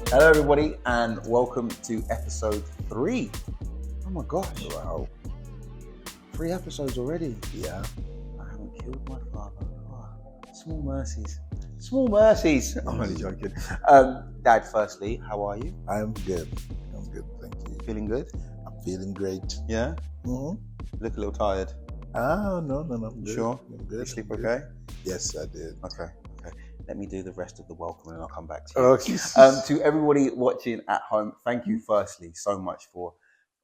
Hello, everybody, and welcome to episode 3. Oh my gosh! Wow. 3 episodes already. Yeah. I haven't killed my father. Oh, small mercies. Small mercies. I'm only joking. Dad, firstly, how are you? I'm good. Thank you. Feeling good? I'm feeling great. Yeah. Mm-hmm. Look a little tired. Oh, no. I'm good. Sure. I'm good. You sleep I'm okay? good. Yes, I did. Okay. Let me do the rest of the welcome, and I'll come back to you. Okay. To everybody watching at home, thank you firstly so much for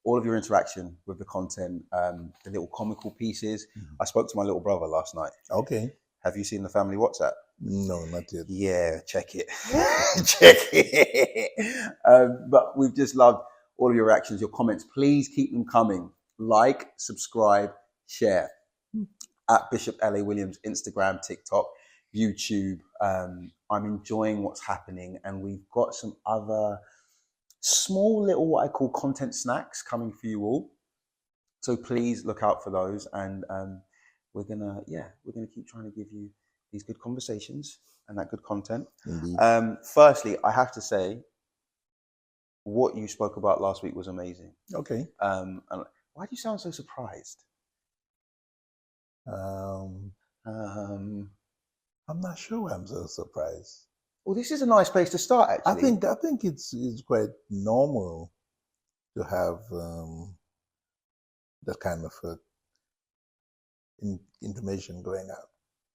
all of your interaction with the content, the little comical pieces. I spoke to my little brother last night. Okay. Have you seen the family WhatsApp? No, not yet. Yeah, check it. Check it. But we've just loved all of your reactions, your comments. Please keep them coming. Like, subscribe, share. At Bishop L.A. Williams, Instagram, TikTok, YouTube. I'm enjoying what's happening, and we've got some other small little what I call content snacks coming for you all. So please look out for those, and we're gonna keep trying to give you these good conversations and that good content. Indeed. Firstly, I have to say, what you spoke about last week was amazing. Okay. And why do you sound so surprised? I'm not sure why I'm so surprised. Well, this is a nice place to start, actually. I think it's quite normal to have that kind of information going out.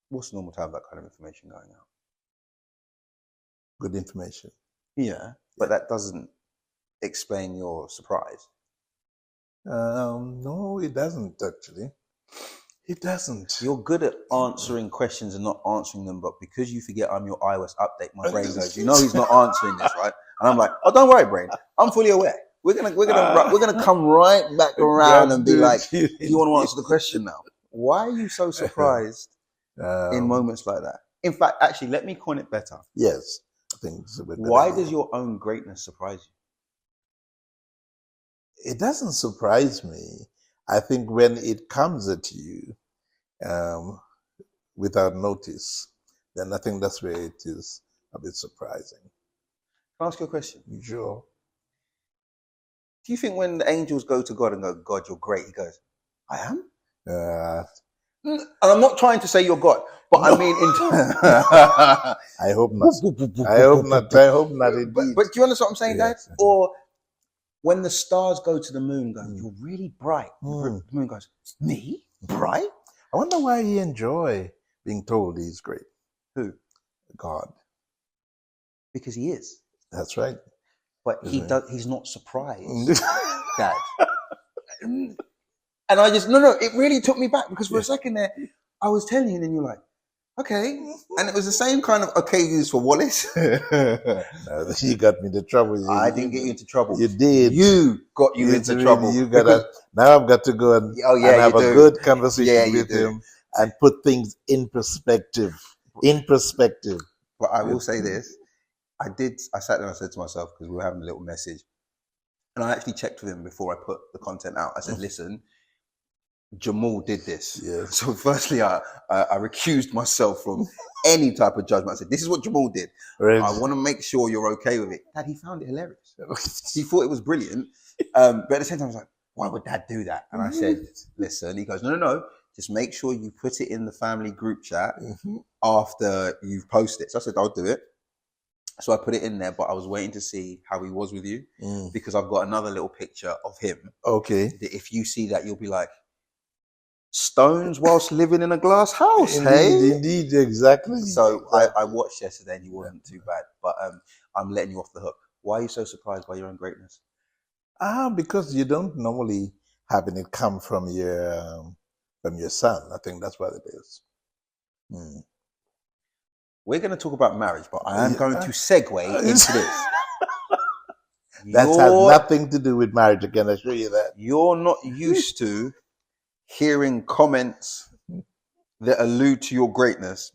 What's normal to have that kind of information going out? Good information. Yeah, but that doesn't explain your surprise. No, it doesn't actually. It doesn't. You're good at answering questions and not answering them, but because you forget I'm your iOS update, my brain goes, you know, he's not answering this, right? And I'm like, oh, don't worry, brain. I'm fully aware. We're gonna come right back around and be like, do you want to answer the question now? Why are you so surprised in moments like that? In fact, actually, let me coin it better. Yes, I think it's a bit better. Why does your own greatness surprise you? It doesn't surprise me. I think when it comes at you without notice, then I think that's where it is a bit surprising. Can I ask you a question? Sure. Do you think when the angels go to God and go, God, you're great, he goes, I am? And I'm not trying to say you're God, but I mean, I hope not. I hope not. I hope not. Indeed. But do you understand what I'm saying, Dad? Yes. Or when the stars go to the moon, go, you're really bright. The moon goes, me? Bright? I wonder why he enjoy being told he's great. Who? God. Because he is. That's right. But he's not surprised, Dad. And I just, no, it really took me back, because for a second there, I was telling you, and then you're like, okay. And it was the same kind of okay used for Wallace. No, you got me into trouble. I didn't get you into trouble. You did. You got you into trouble. You got now I've got to go and have a good conversation with him and put things in perspective. But I will say this. I sat there and I said to myself, because we were having a little message, and I actually checked with him before I put the content out. I said, listen, Jamal did this. Yes. So firstly, I recused myself from any type of judgment. I said, this is what Jamal did. Right. I want to make sure you're okay with it. Dad, he found it hilarious. He thought it was brilliant. But at the same time, I was like, why would Dad do that? And I said, listen, he goes, no. Just make sure you put it in the family group chat after you've posted it. So I said, I'll do it. So I put it in there, but I was waiting to see how he was with you, because I've got another little picture of him. Okay. If you see that, you'll be like, Stones whilst living in a glass house, Indeed, exactly. So I watched yesterday and he wasn't too bad, but I'm letting you off the hook. Why are you so surprised by your own greatness? Because you don't normally have it come from your son. I think that's what it is. We're going to talk about marriage, but I am going to segue into this. That has nothing to do with marriage, I can assure you that. You're not used to hearing comments that allude to your greatness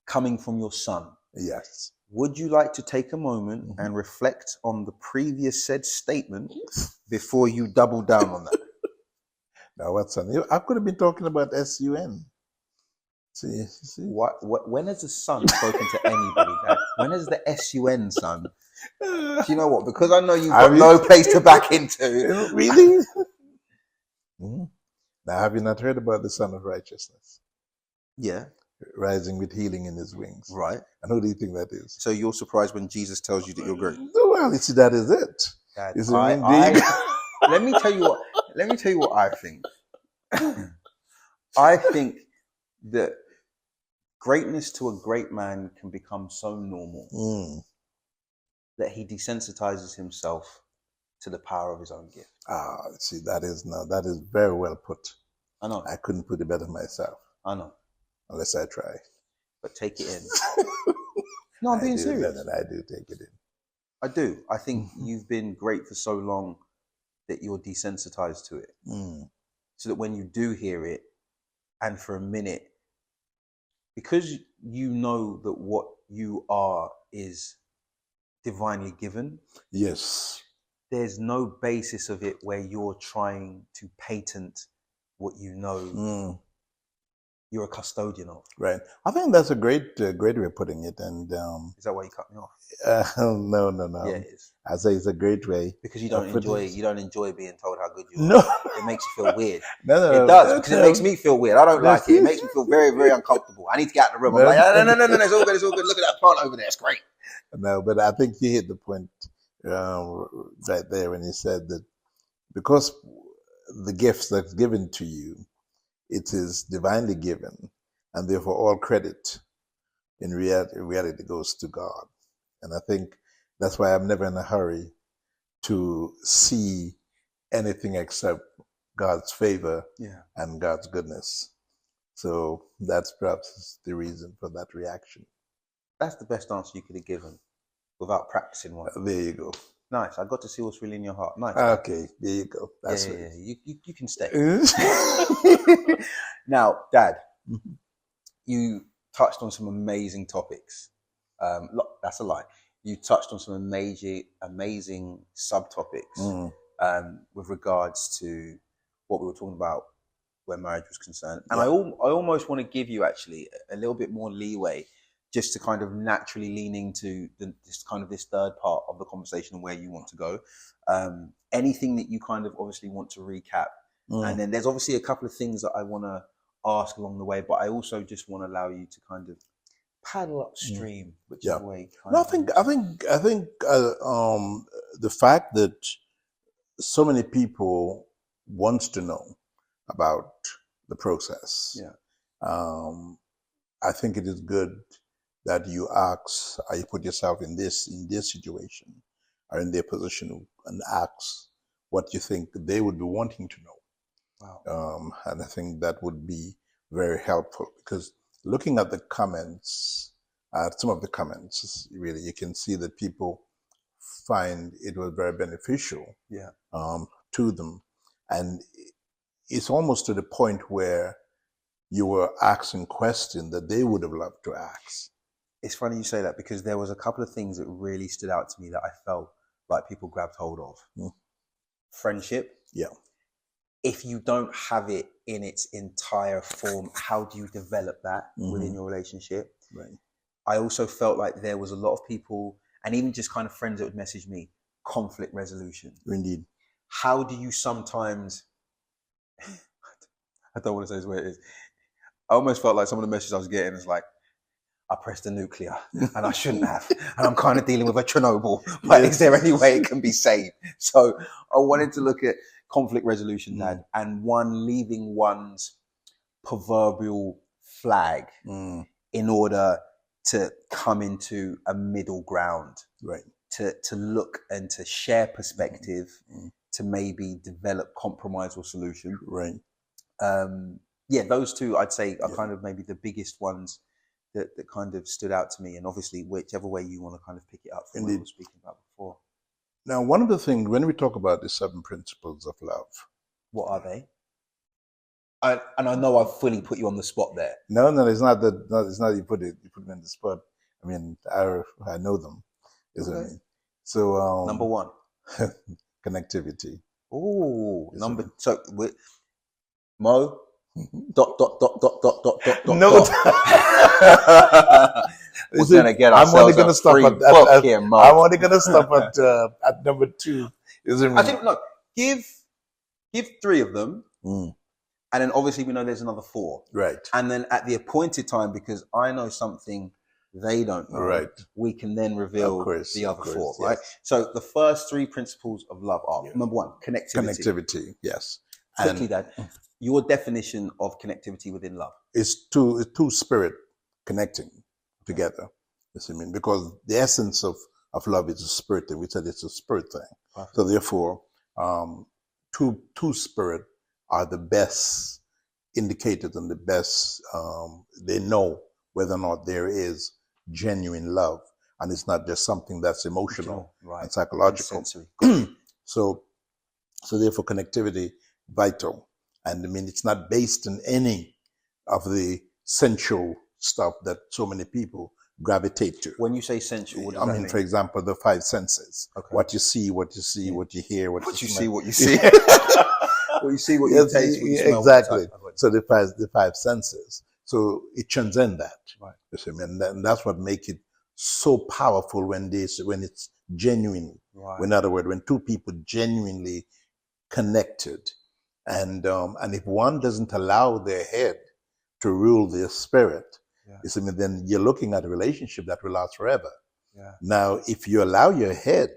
coming from your son. Yes. Would you like to take a moment and reflect on the previous said statement before you double down on that? Now, what's son? I could have been talking about SUN. See. When has the sun spoken to anybody, Dad? When has the SUN sun? Do you know what? Because I know you've got no place to back into. Really? Mhm. Now, have you not heard about the Son of Righteousness? Yeah. Rising with healing in his wings. Right. And who do you think that is? So you're surprised when Jesus tells you that you're great? Well, you see, that is it. Dad, You see what I mean? let me tell you what I think. I think that greatness to a great man can become so normal that he desensitizes himself to the power of his own gift. See, that is very well put. I know. I couldn't put it better myself. I know. Unless I try. But take it in. No, I'm being serious. I do take it in. I do. I think you've been great for so long that you're desensitized to it. So that when you do hear it, and for a minute, because you know that what you are is divinely given. Yes. There's no basis of it where you're trying to patent what you know you're a custodian of. Right. I think that's a great way of putting it. And is that why you cut me off? No. Yeah, it is. I say it's a great way. Because you don't enjoy being told how good you are. No. It makes you feel weird. No, it does, because it makes me feel weird. I don't like it. It makes me feel very, very uncomfortable. I need to get out of the room. I'm like, no, it's all good, it's all good. Look at that plant over there, it's great. No, but I think you hit the point right there when you said that because the gifts that's given to you, it is divinely given, and therefore all credit in reality goes to God. And I think that's why I'm never in a hurry to see anything except God's favor and God's goodness. So that's perhaps the reason for that reaction. That's the best answer you could have given without practicing one. There you go. Nice. I got to see what's really in your heart. Nice. Okay, there you go. That's yeah. You can stay. Now, Dad, you touched on some amazing topics. That's a lie. You touched on some amazing subtopics with regards to what we were talking about where marriage was concerned. And I almost want to give you actually a little bit more leeway just to kind of naturally lean into this third part of the conversation and where you want to go. Anything that you kind of obviously want to recap. And then there's obviously a couple of things that I want to ask along the way, but I also just want to allow you to kind of paddle upstream, whichever way. I think the fact that so many people wants to know about the process. I think it is good that you ask, you put yourself in this situation or in their position and ask what you think they would be wanting to know. Wow. And I think that would be very helpful because looking at the comments, some of the comments, really, you can see that people find it was very beneficial to them. And it's almost to the point where you were asking questions that they would have loved to ask. It's funny you say that because there was a couple of things that really stood out to me that I felt like people grabbed hold of. Friendship. Yeah. If you don't have it in its entire form, how do you develop that within your relationship? Right. I also felt like there was a lot of people, and even just kind of friends that would message me, conflict resolution. Indeed. How do you sometimes, I don't want to say this way it is, I almost felt like some of the messages I was getting is like, I pressed the nuclear and I shouldn't have. And I'm kind of dealing with a Chernobyl, but is there any way it can be saved? So I wanted to look at conflict resolution, Dad, and one leaving one's proverbial flag in order to come into a middle ground, right? To look and to share perspective, to maybe develop compromise or solution, right? Those two I'd say are kind of maybe the biggest ones that kind of stood out to me, and obviously whichever way you want to kind of pick it up from what we were speaking about before. Now, one of the things when we talk about the 7 principles of love, what are they? And I know I've fully put you on the spot there. No, it's not that. No, it's not you put me on the spot. I mean, I know them, isn't it? So number 1, connectivity. Oh, so Mo, Dot, dot, dot, dot, dot, dot, dot, dot, No. dot. We're going to get ourselves a free book here, Mo. I'm only going to stop at number 2. I think, look, give 3 of them. Mm. And then obviously we know there's another 4. Right. And then at the appointed time, because I know something they don't know, right, we can then reveal the other 4, right? Yes. So the first 3 principles of love are, number 1, connectivity. Connectivity, yes. Quickly, Dad, your definition of connectivity within love. It's two spirit connecting together. Yes, I mean, because the essence of love is a spirit thing. We said it's a spirit thing. Perfect. So therefore, two spirit are the best indicators and the best, they know whether or not there is genuine love. And it's not just something that's emotional and psychological. And so therefore connectivity, vital. And I mean, it's not based on any of the sensual stuff that so many people gravitate to. When you say sensual, what does that mean? For example, the 5 senses. Okay. What you see, what you hear, what you see, what you see. What you see, what you taste, what you smell. Exactly. So the 5 senses. So it transcends that. Right. And that's what makes it so powerful when it's genuine. Right. In other words, when 2 people genuinely connected, and if one doesn't allow their head to rule their spirit, then you're looking at a relationship that will last forever. Yeah. Now, if you allow your head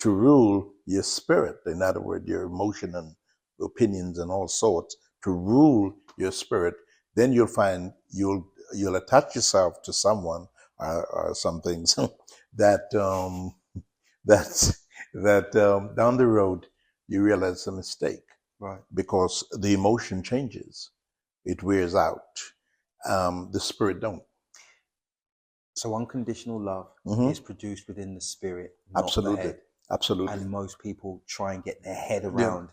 to rule your spirit, in other words, your emotion and opinions and all sorts, to rule your spirit, then you'll find you'll attach yourself to someone or some things that down the road you realize it's a mistake. Right. Because the emotion changes. It wears out. The spirit don't. So unconditional love is produced within the spirit, not the head. Absolutely. And most people try and get their head around,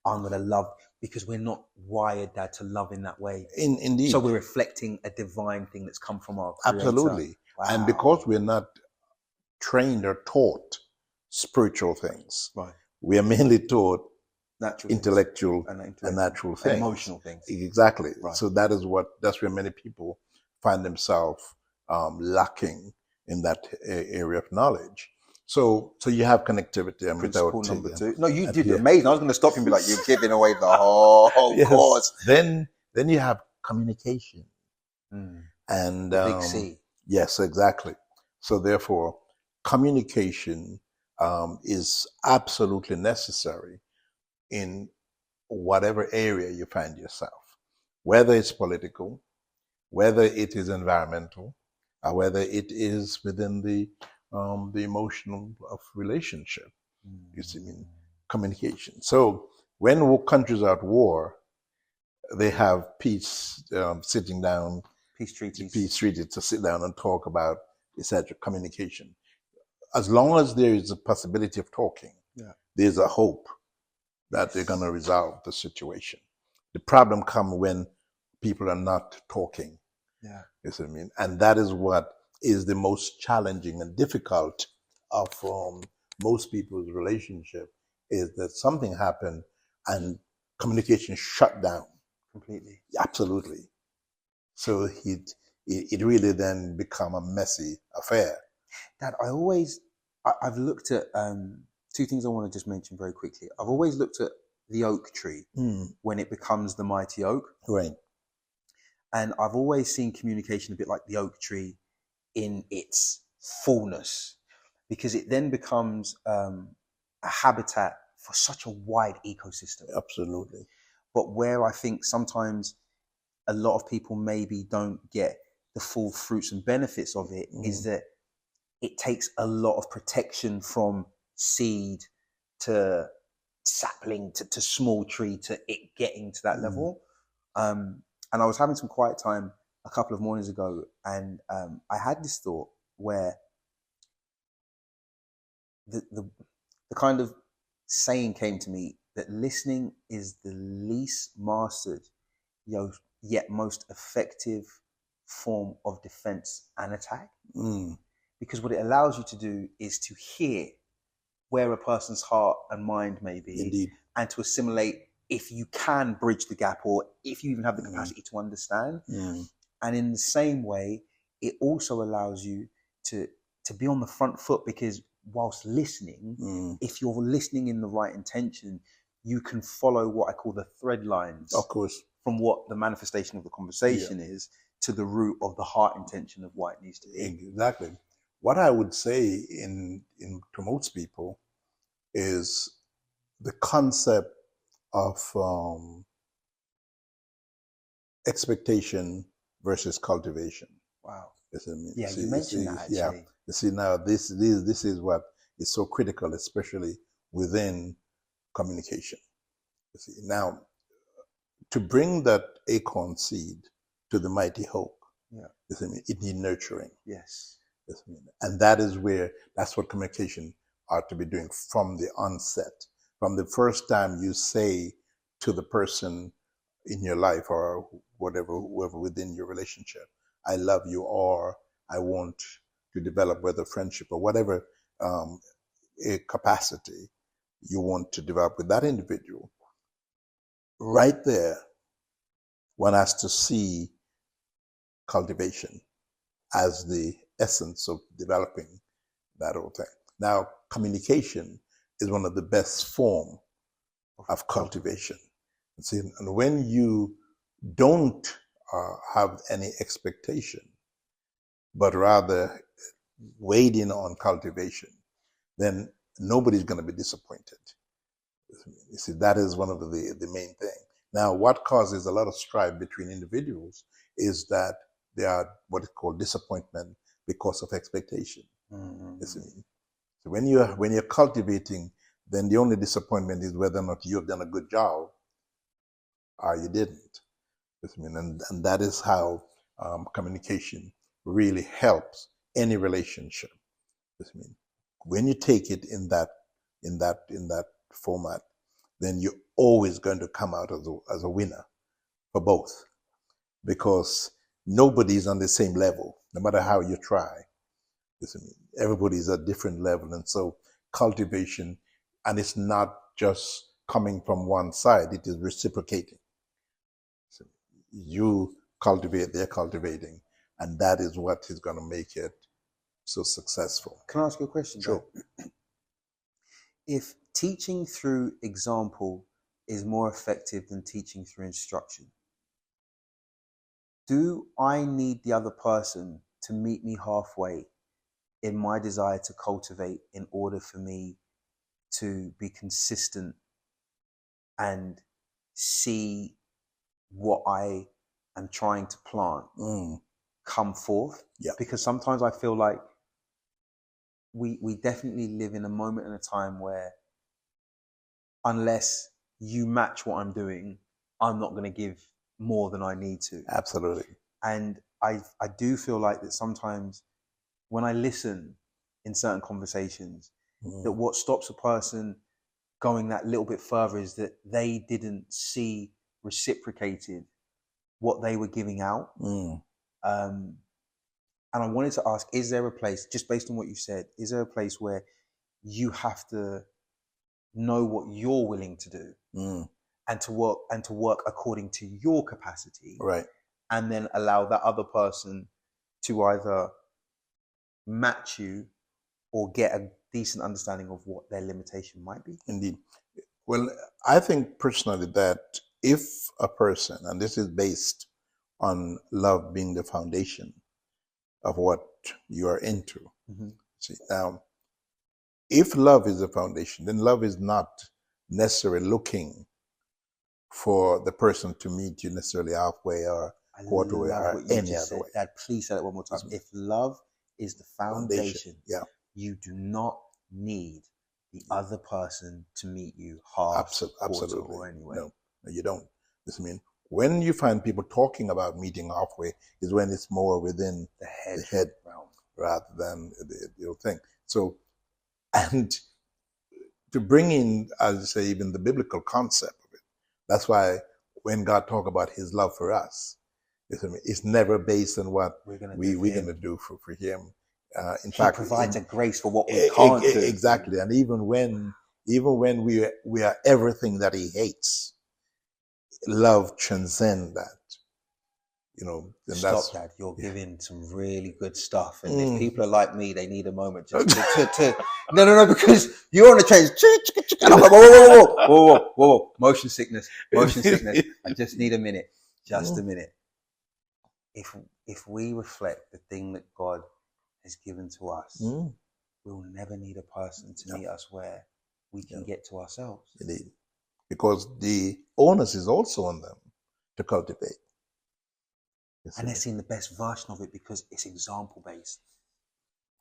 I'm going to love, because we're not wired, Dad, to love in that way. Indeed. So we're reflecting a divine thing that's come from our Creator. Absolutely. Wow. And because we're not trained or taught spiritual things, right, we are mainly taught natural intellectual and natural things. Emotional things. Exactly. Right. So that's where many people find themselves lacking in that area of knowledge. So you have connectivity. Principle number 2. No, you did amazing. I was going to stop you and be like, you're giving away the whole course. Then you have communication. And big C. Yes, exactly. So therefore, communication is absolutely necessary in whatever area you find yourself, whether it's political, whether it is environmental, or whether it is within the emotional of relationship. You see, communication. So when countries are at war, they have peace sitting down, peace treaties to sit down and talk about etc. Communication. As long as there is a possibility of talking, there's a hope that they're going to resolve the situation. The problem comes when people are not talking. Yeah, you see what I mean? And that is what is the most challenging and difficult of most people's relationship, is that something happened and communication shut down completely. Absolutely. So it really then become a messy affair. Dad, I've looked at 2 things I want to just mention very quickly. I've always looked at the oak tree when it becomes the mighty oak. Right. And I've always seen communication a bit like the oak tree in its fullness, because it then becomes a habitat for such a wide ecosystem. Absolutely. But where I think sometimes a lot of people maybe don't get the full fruits and benefits of it is that it takes a lot of protection from seed to sapling to small tree to it getting to that level. And I was having some quiet time a couple of mornings ago, and I had this thought where the kind of saying came to me that listening is the least mastered, yet most effective form of defense and attack. Because what it allows you to do is to hear where a person's heart and mind may be. Indeed. And to assimilate if you can bridge the gap, or if you even have the capacity to understand. Mm. And in the same way, it also allows you to be on the front foot, because whilst listening, if you're listening in the right intention, you can follow what I call the thread lines. Of course. From what the manifestation of the conversation is to the root of the heart intention of what it needs to be. Exactly. What I would say to most people is the concept of expectation versus cultivation. Wow. Yeah, you mentioned that actually. Yeah. You see, now this is what is so critical, especially within communication. You see, now to bring that acorn seed to the mighty oak, it needs nurturing. Yes. And that's what communication ought to be doing from the onset. From the first time you say to the person in your life, or whoever within your relationship, I love you, or I want to develop whether friendship or whatever a capacity you want to develop with that individual, right there, one has to see cultivation as the essence of developing that whole thing. Now, communication is one of the best form of cultivation. See, and when you don't have any expectation, but rather waiting on cultivation, then nobody's going to be disappointed. You see, that is one of the main things. Now, what causes a lot of strife between individuals is that they are what is called disappointment because of expectation. You see, so when you're cultivating, then the only disappointment is whether or not you have done a good job or you didn't. And that is how communication really helps any relationship. When you take it in that format, then you're always going to come out as a winner for both, because nobody's on the same level, no matter how you try. Everybody's at different level, and so cultivation, and it's not just coming from one side; it is reciprocating. So you cultivate, they're cultivating, and that is what is going to make it so successful. Can I ask you a question? Sure. If teaching through example is more effective than teaching through instruction, do I need the other person to meet me halfway in my desire to cultivate in order for me to be consistent and see what I am trying to plant come forth? Yeah. Because sometimes I feel like we definitely live in a moment and a time where unless you match what I'm doing, I'm not going to give more than I need to. Absolutely. And I do feel like that sometimes when I listen in certain conversations, that what stops a person going that little bit further is that they didn't see reciprocated what they were giving out. And I wanted to ask, is there a place, just based on what you said, is there a place where you have to know what you're willing to do and to work according to your capacity, right, and then allow that other person to either match you or get a decent understanding of what their limitation might be? Indeed. Well, I think personally that if a person, and this is based on love being the foundation of what you are into. See, now, if love is the foundation, then love is not necessarily looking for the person to meet you necessarily halfway or quarter way or any other way. Dad, please say that one more time. If love is the foundation, you do not need the other person to meet you half, quarter, or anyway. No, you don't. This means when you find people talking about meeting halfway is when it's more within the head realm rather than the thing. So, and to bring in, as you say, even the biblical concept of it, that's why when God talk about his love for us, it's never based on what we're going to do for him. In fact, he provides a grace for what we can't do. Exactly. And even when we are everything that he hates, love transcends that. And Stop, Dad. You're giving some really good stuff. And if people are like me, they need a moment just to No, because you're on the train. And I'm like, whoa. Motion sickness. I just need a minute. Just a minute. If we reflect the thing that God has given to us, we'll never need a person to meet us where we can get to ourselves. Indeed. Because the onus is also on them to cultivate. And they're seeing the best version of it because it's example based.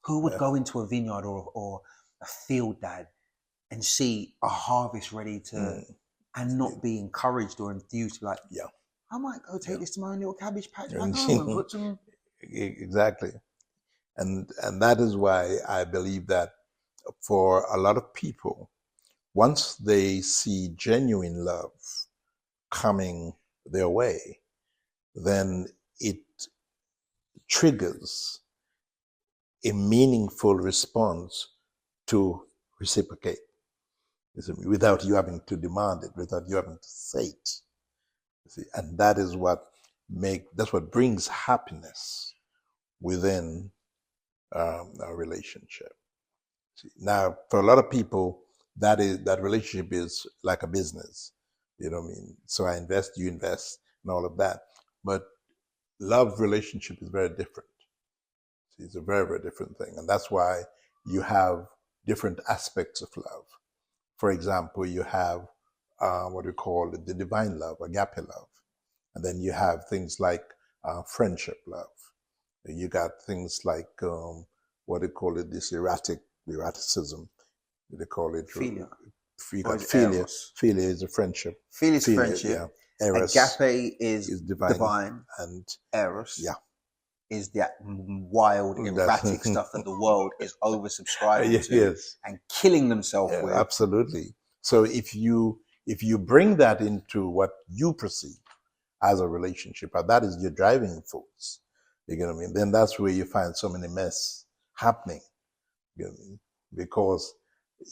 Who would go into a vineyard or a field, Dad, and see a harvest ready to, and not be encouraged or enthused to be like, I might go take this to my own little cabbage patch back home and put some. Exactly. And that is why I believe that for a lot of people, once they see genuine love coming their way, then it triggers a meaningful response to reciprocate, without you having to demand it, without you having to say it. And that is that's what brings happiness within a relationship. Now, for a lot of people, that relationship is like a business. You know what I mean? So I invest, you invest, and all of that. But love relationship is very different. It's a very, very different thing. And that's why you have different aspects of love. For example, you have what we call the divine love, agape love. And then you have things like friendship love. You got things like what they call it, this eroticism. They call it Philia. Philia. Philia is a friendship. Philia is friendship. Yeah. Eros Agape is divine. And Eros is that wild, erratic stuff that the world is oversubscribing to and killing themselves with. Absolutely. So if you bring that into what you perceive as a relationship, and that is your driving force, you get what I mean? Then that's where you find so many mess happening. You know what I mean? Because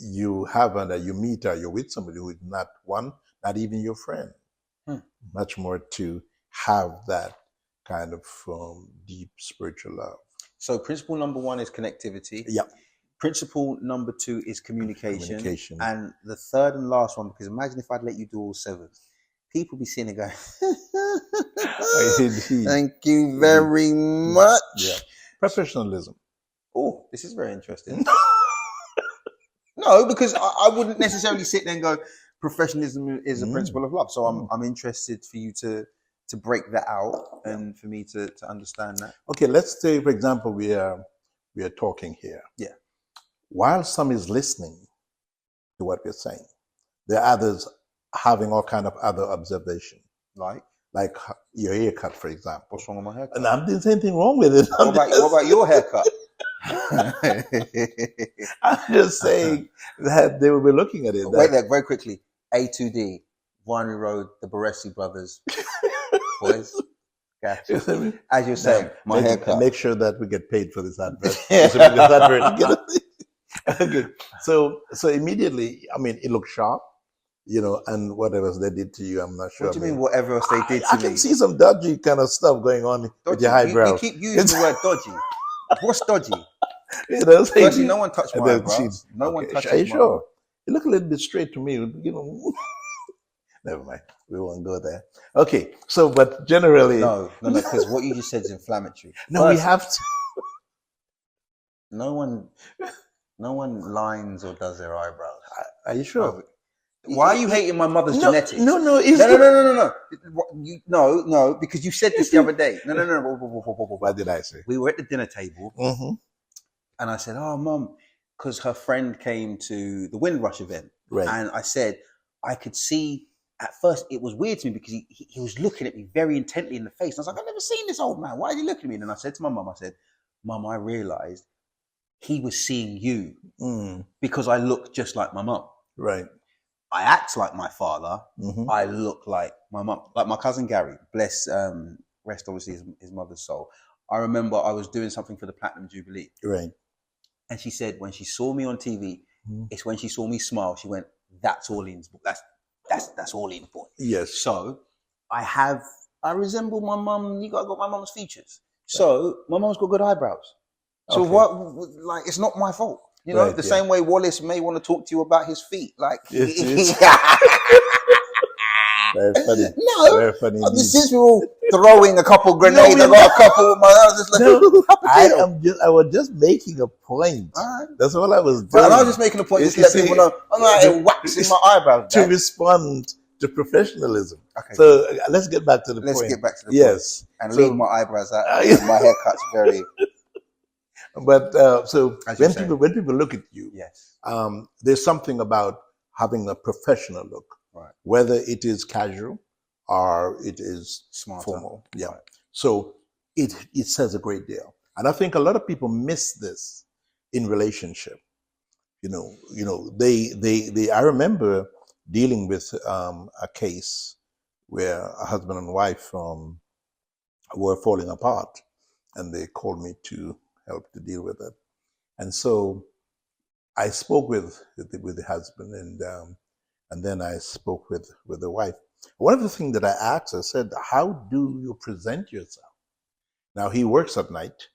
you meet or you're with somebody who is not even your friend. Much more to have that kind of deep spiritual love. So principle number 1 is connectivity. Yeah. Principle number 2 is communication. And the third and last one, because imagine if I'd let you do all 7. People be sitting there going, thank you very much. Yeah. Professionalism. Oh, this is very interesting. No, because I wouldn't necessarily sit there and go, professionalism is a principle of love. So I'm interested for you to break that out and for me to understand that. Okay, let's say, for example, we are talking here. Yeah. While some is listening to what we're saying, there are others having all kind of other observation. Like your haircut, for example. What's wrong with my haircut? And I'm doing anything wrong with it. What about your haircut? I'm just saying that they will be looking at it. Wait there, very quickly. A2D, Winery Road, the Baresi brothers. Boys, gotcha. As you're saying, my haircut. Make sure that we get paid for this advert. Okay. So immediately, I mean, it looks sharp, and whatever else they did to you, I'm not sure. What do you mean, whatever else they did to me? I can see some dodgy kind of stuff going on with your eyebrows. You keep using the word dodgy. What's dodgy? Firstly, no one touched my eyebrows. No one touched my eyebrows. Are you sure? You look a little bit straight to me, Never mind. We won't go there. Okay. So, but generally... No, because what you just said is inflammatory. No, we have to... No one lines or does their eyebrows. Are you sure? Why are you hating my mother's genetics? No. No, because you said this the other day. No. What did I say? We were at the dinner table, and I said, "Oh, Mum," because her friend came to the Windrush event, right? And I said, I could see at first it was weird to me because he was looking at me very intently in the face. And I was like, I've never seen this old man. Why is he looking at me? And then I said to my mum, Mum, I realized he was seeing you because I look just like my mum. Right. I act like my father. I look like my mum. Like my cousin Gary, bless, rest obviously his mother's soul. I remember I was doing something for the Platinum Jubilee. Right. And she said when she saw me on TV, it's when she saw me smile, she went, that's all in. That's all in, boy. Yes. So I resemble my mum. You got my mum's features. So my mum's got good eyebrows. So Okay. what? Like, it's not my fault. You know, Right, the yeah. same way Wallace may want to talk to you about his feet. Like, Yes, yes. Very funny. no. Very funny indeed. Since we're all throwing a couple grenades, No, I got a couple with my own. Just like, no, I was just making a point. Right. That's all I was doing. And I was just making a point, just to let people know I'm not here waxing my eyebrows. To respond to professionalism. Okay. So let's get back to the point. Let's get back to the point. Yes. And leave my eyebrows out. My haircut's very. But so As when people look at you, yes, there's something about having a professional look, right? Whether it is casual or it is Smarter. formal. Yeah. Right. So it says a great deal, and I think a lot of people miss this in relationship. You know, they. I remember dealing with a case where a husband and wife were falling apart, and they called me to help to deal with it. And so I spoke with the husband, and then I spoke with the wife. One of the things that I asked, I said, "How do you present yourself?" Now he works at night,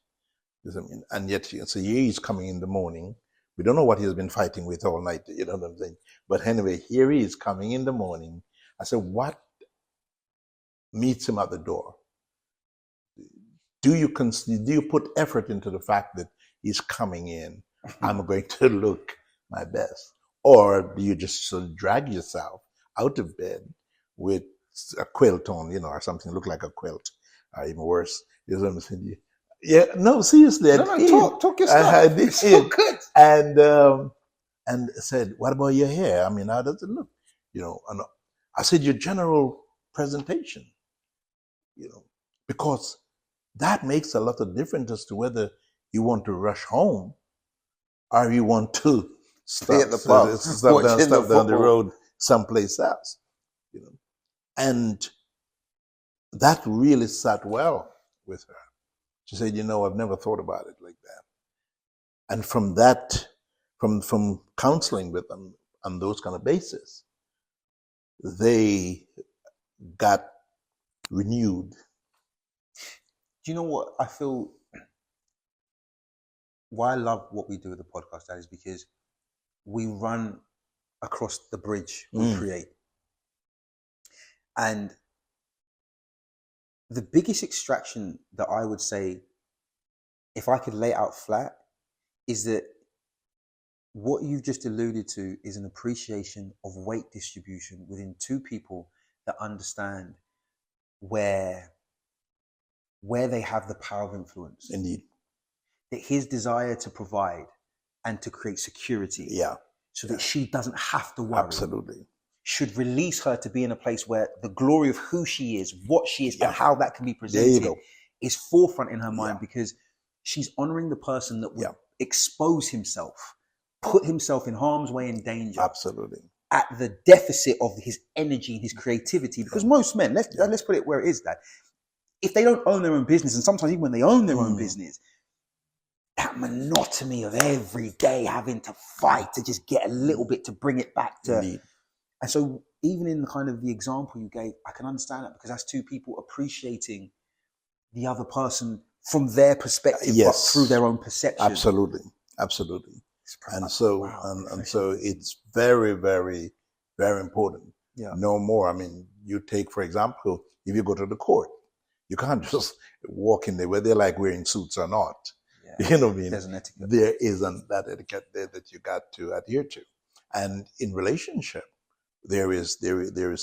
and yet so he's coming in the morning. We don't know what he's been fighting with all night. You know what I'm saying? But anyway, here he is coming in the morning. I said, "What meets him at the door? Do you put effort into the fact that he's coming in? I'm going to look my best, or do you just sort of drag yourself out of bed with a quilt on, or something look like a quilt, or even worse? You know what I'm saying? Yeah, no, seriously, Talk your stuff. I did. It's so good. And said, "What about your hair? I mean, how does it look?" And I said, "Your general presentation, because that makes a lot of difference as to whether you want to rush home or you want to stop at the pub, stop down the road someplace else." And that really sat well with her. She said, "I've never thought about it like that." And from that, from counseling with them on those kind of basis, they got renewed. Do you know what I feel? Why I love what we do with the podcast, that is because we run across the bridge we create. And the biggest extraction that I would say, if I could lay out flat, is that what you've just alluded to is an appreciation of weight distribution within two people that understand where they have the power of influence. Indeed. That his desire to provide and to create security, so that she doesn't have to worry, absolutely, should release her to be in a place where the glory of who she is, what she is, and how that can be presented is forefront in her mind, because she's honoring the person that would expose himself, put himself in harm's way and danger, absolutely, at the deficit of his energy and his creativity. Because most men, let's put it where it is, that if they don't own their own business, and sometimes even when they own their own business, that monotony of every day having to fight to just get a little bit to bring it back to. Indeed. And so even in kind of the example you gave, I can understand that, because that's two people appreciating the other person from their perspective, but through their own perception. Absolutely. And so, and so it's very, very, very important. Yeah. No more. I mean, you take, for example, if you go to the court, you can't just walk in there whether they like wearing suits or not. Yeah. You know what I mean? There's an etiquette. There isn't that etiquette there that you got to adhere to. And in relationship, there is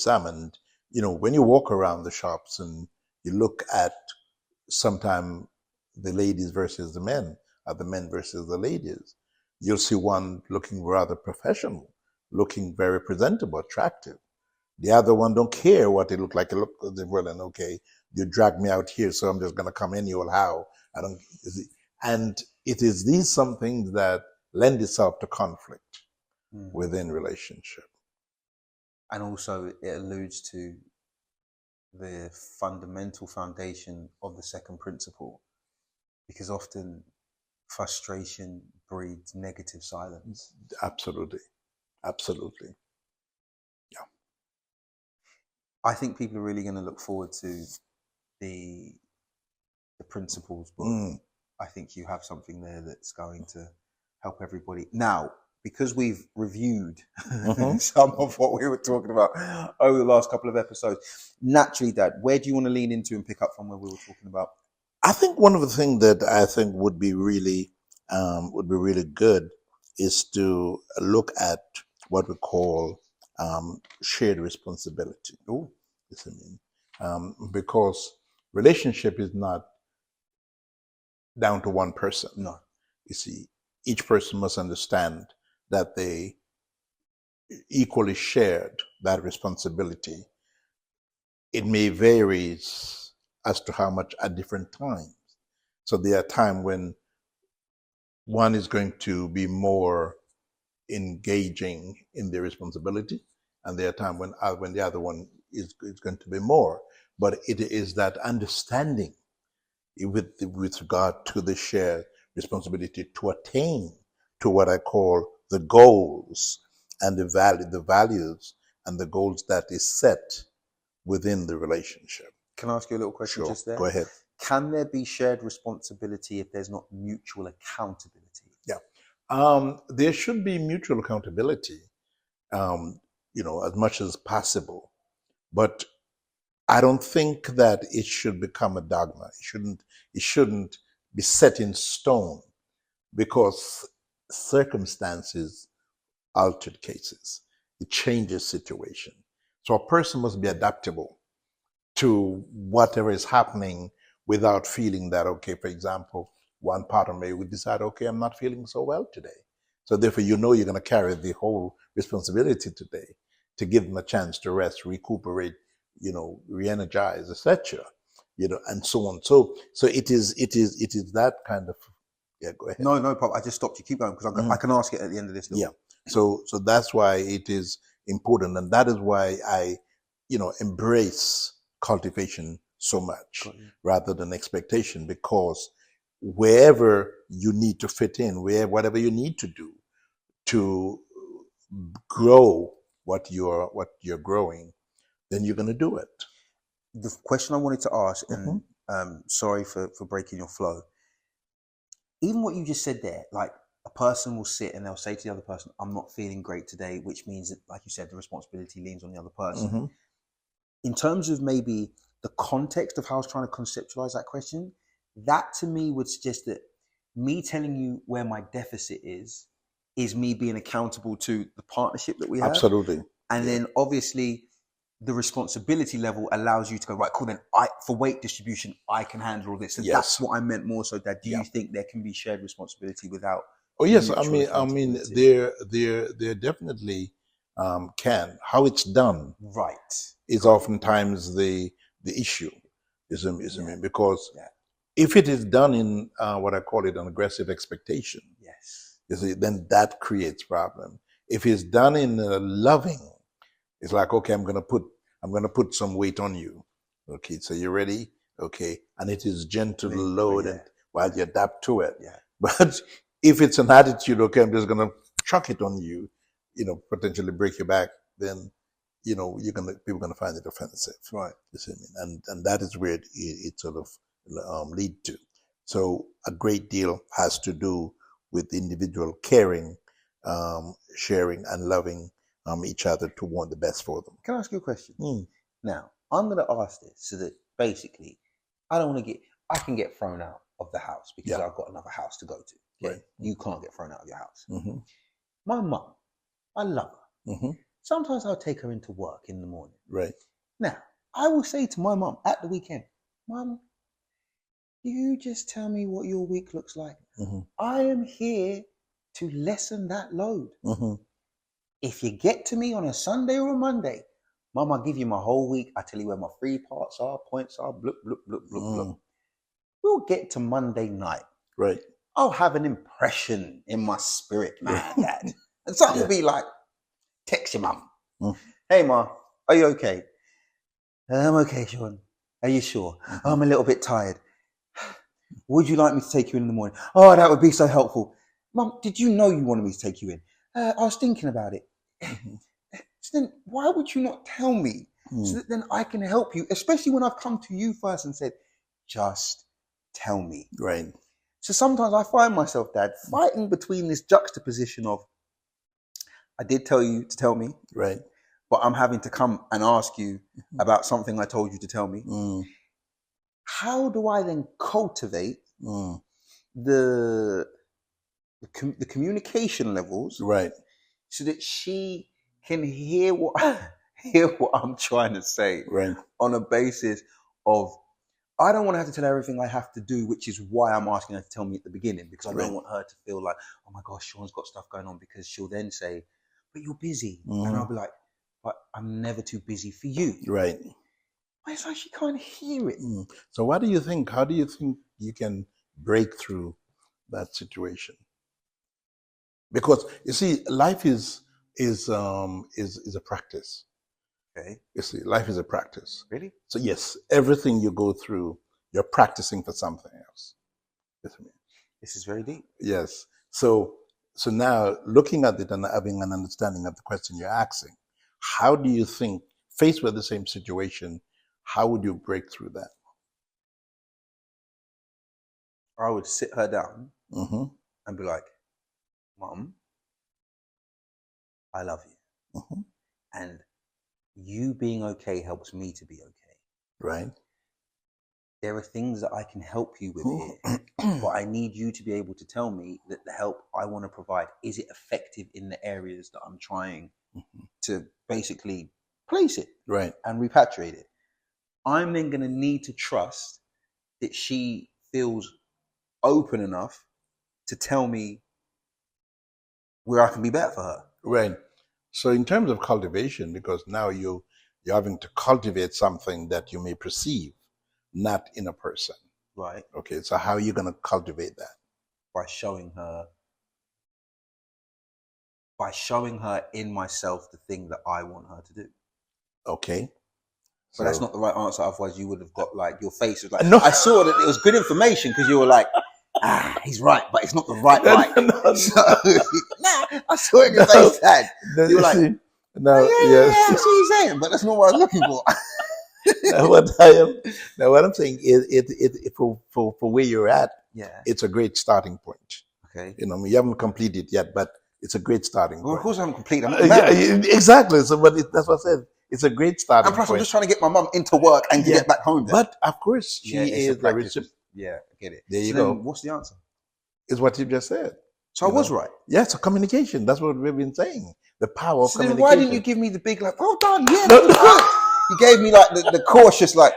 some. And, when you walk around the shops and you look at sometimes the ladies versus the men, or the men versus the ladies, you'll see one looking rather professional, looking very presentable, attractive. The other one don't care what they look like. They look well, and okay, you drag me out here, so I'm just gonna come anyhow. I don't. And it is these some things that lend itself to conflict within relationship. And also it alludes to the fundamental foundation of the second principle, because often frustration breeds negative silence. Absolutely. Yeah. I think people are really going to look forward to the principles book. I think you have something there that's going to help everybody. Now, because we've reviewed some of what we were talking about over the last couple of episodes, naturally, Dad, where do you want to lean into and pick up from where we were talking about? I think one of the things that I think would be really good is to look at what we call shared responsibility. Oh, because relationship is not down to one person. no. You see, each person must understand that they equally shared that responsibility. It may vary as to how much at different times. So there are times when one is going to be more engaging in their responsibility, and there are times when the other one is going to be more. But it is that understanding with regard to the shared responsibility to attain to what I call the goals and the values and the goals that is set within the relationship. Can I ask you a little question just there? Go ahead. Can there be shared responsibility if there's not mutual accountability? Yeah. There should be mutual accountability, as much as possible. But I don't think that it should become a dogma. It shouldn't be set in stone, because circumstances altered cases. It changes situation. So a person must be adaptable to whatever is happening without feeling that, okay, for example, one partner may decide, okay, I'm not feeling so well today. So therefore, you're going to carry the whole responsibility today to give them a chance to rest, recuperate, re-energize, etc. And so on. So it is that kind of. Yeah, go ahead. No, Pop. I just stopped you. Keep going, because I can ask it at the end of this. Yeah. So that's why it is important, and that is why I, embrace cultivation so much rather than expectation, because wherever you need to fit in, whatever you need to do to grow what you're growing, then you're going to do it. The question I wanted to ask, and sorry for breaking your flow, even what you just said there, like a person will sit and they'll say to the other person, I'm not feeling great today, which means that, like you said, the responsibility leans on the other person. In terms of maybe the context of how I was trying to conceptualize that question, that to me would suggest that me telling you where my deficit is me being accountable to the partnership that we have. Absolutely. And then obviously the responsibility level allows you to go, right, cool, then for weight distribution, I can handle all this. So that's what I meant more so. That do you think there can be shared responsibility without? Oh yes, I mean there definitely can. How it's done, right, is oftentimes the issue. Because if it is done in what I call it an aggressive expectation, then that creates problem. If it's done in loving, it's like, okay, I'm gonna put some weight on you. Okay, so you're ready. Okay, and it is gentle load, and while you adapt to it. But if it's an attitude, okay, I'm just gonna chuck it on you, potentially break your back, then people are gonna find it offensive. Right. You see what I mean? And that is where it sort of lead to. So a great deal has to do with individual caring, sharing, and loving each other to want the best for them. Can I ask you a question? Now, I'm going to ask this so that basically I can get thrown out of the house because I've got another house to go to. Okay? Right. You can't get thrown out of your house. My mum, I love her. Sometimes I'll take her into work in the morning. Right. Now, I will say to my mum at the weekend, Mum, you just tell me what your week looks like. I am here to lessen that load. If you get to me on a Sunday or a Monday, Mum, I'll give you my whole week. I tell you where my free parts are, points are, bloop, bloop, bloop, bloop, bloop. We'll get to Monday night. Right. I'll have an impression in my spirit, man, Dad. And something will be like, text your mum. Hey, Ma, are you okay? I'm okay, Sean. Are you sure? I'm a little bit tired. Would you like me to take you in the morning? Oh, that would be so helpful. Mum, did you know you wanted me to take you in? I was thinking about it. So then why would you not tell me? so that then I can help you, especially when I've come to you first and said, just tell me. Right. So sometimes I find myself, Dad, fighting between this juxtaposition of, I did tell you to tell me, Right. but I'm having to come and ask you about something I told you to tell me. How do I then cultivate the communication levels, Right, so that she can hear what I'm trying to say, right, on a basis of, I don't want to have to tell her everything I have to do, which is why I'm asking her to tell me at the beginning, because I don't want her to feel like, oh my gosh, Sean's got stuff going on, because she'll then say, but you're busy. And I'll be like, but I'm never too busy for you. right. But it's like she can't hear it. So what do you think? How do you think you can break through that situation? Because you see, life is a practice. Okay. You see, life is a practice. Really? So yes, everything you go through, you're practicing for something else. This is very deep. Yes. So now looking at it and having an understanding of the question you're asking, how do you think, faced with the same situation, how would you break through that? I would sit her down and be like, Mom, I love you. And you being okay helps me to be okay. Right. There are things that I can help you with here, but I need you to be able to tell me that the help I want to provide, is it effective in the areas that I'm trying to basically place it, right, and repatriate it. I'm then going to need to trust that she feels open enough to tell me where I can be better for her. Right. So in terms of cultivation, because now you're having to cultivate something that you may perceive not in a person. Right. Okay. So how are you going to cultivate that? By showing her in myself the thing that I want her to do. Okay. But that's not the right answer. Otherwise, you would have got like, your face was like, no. I saw that it was good information, because you were like, he's right, but it's not the right. So, I saw it in your face, Dad. You were like, I see what you're saying, but that's not what I was looking for. What I'm saying is, for where you're at, it's a great starting point. Okay. You haven't completed yet, but it's a great starting point. Of course I haven't completed. I'm exactly. So, but that's what I said. It's a great starting point. And plus, point. I'm just trying to get my mum into work and to get back home. But of course, she is a practice. Yeah, I get it. There you go. What's the answer? Is what you just said. So I was right. Yeah, so communication. That's what we've been saying. The power of communication. Then why didn't you give me the big, like, well done? Yeah, that was good. You gave me like the cautious, like.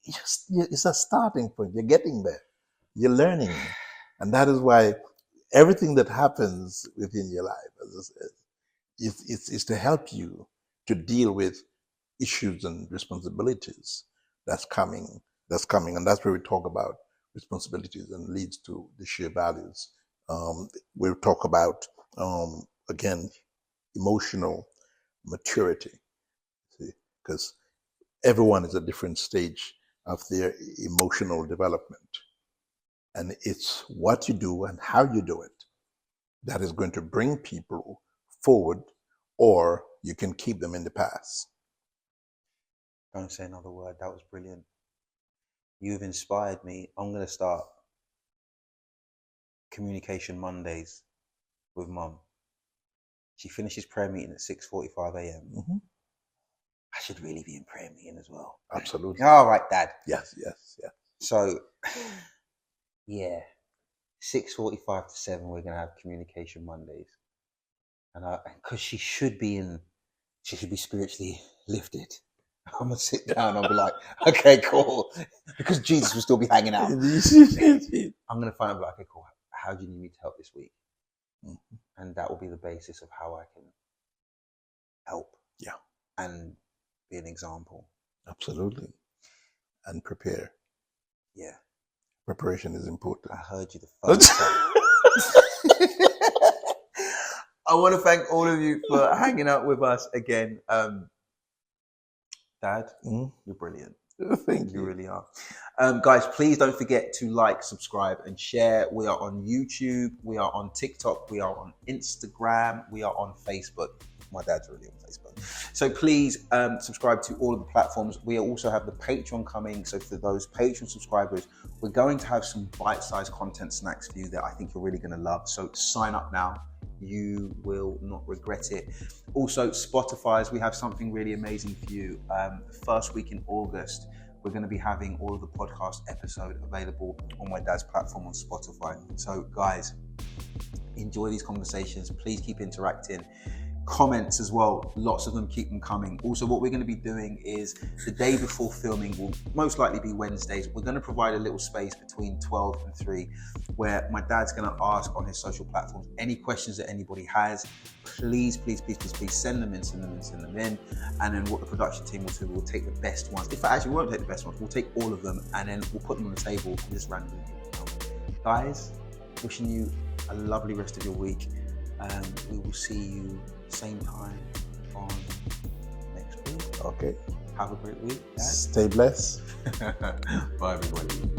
It's a starting point. You're getting there. You're learning. And that is why everything that happens within your life, as I said, is to help you to deal with issues and responsibilities that's coming. And that's where we talk about responsibilities and leads to the shared values. We'll talk about, again, emotional maturity. Because everyone is at a different stage of their emotional development. And it's what you do and how you do it that is going to bring people forward, or you can keep them in the past. Don't say another word. That was brilliant. You've inspired me. I'm going to start Communication Mondays with Mum. She finishes prayer meeting at 6:45 a.m. I should really be in prayer meeting as well. Absolutely. All right, Dad. Yes. So, yeah, 6:45 to 7, we're going to have Communication Mondays. And because she should be spiritually lifted. I'm going to sit down and I'll be like, okay, cool. Because Jesus will still be hanging out. I'm going to find out, like, okay, cool. How do you need me to help this week? And that will be the basis of how I can help. Yeah. And be an example. Absolutely. And prepare. Yeah. Preparation is important. I heard you the first time. I want to thank all of you for hanging out with us again. Dad, you're brilliant. Thank you. You really are. Guys, please don't forget to like, subscribe, and share. We are on YouTube. We are on TikTok. We are on Instagram. We are on Facebook. My dad's already on Facebook. So please subscribe to all of the platforms. We also have the Patreon coming. So for those Patreon subscribers, we're going to have some bite-sized content snacks for you that I think you're really going to love. So sign up now. You will not regret it. Also, Spotify's, we have something really amazing for you. The first week in August, we're going to be having all of the podcast episode available on my dad's platform on Spotify. So guys, enjoy these conversations. Please keep interacting. Comments as well, lots of them, keep them coming. Also, what we're going to be doing is the day before filming will most likely be Wednesdays. We're going to provide a little space between 12 and 3 where my dad's going to ask on his social platforms any questions that anybody has. Please send them in. And then what the production team will do, we'll take the best ones. In fact, actually, we won't take the best ones. We'll take all of them and then we'll put them on the table and just randomly. Guys, wishing you a lovely rest of your week. We will see you same time on next week. Okay. Have a great week. Dad. Stay blessed. Bye, everybody.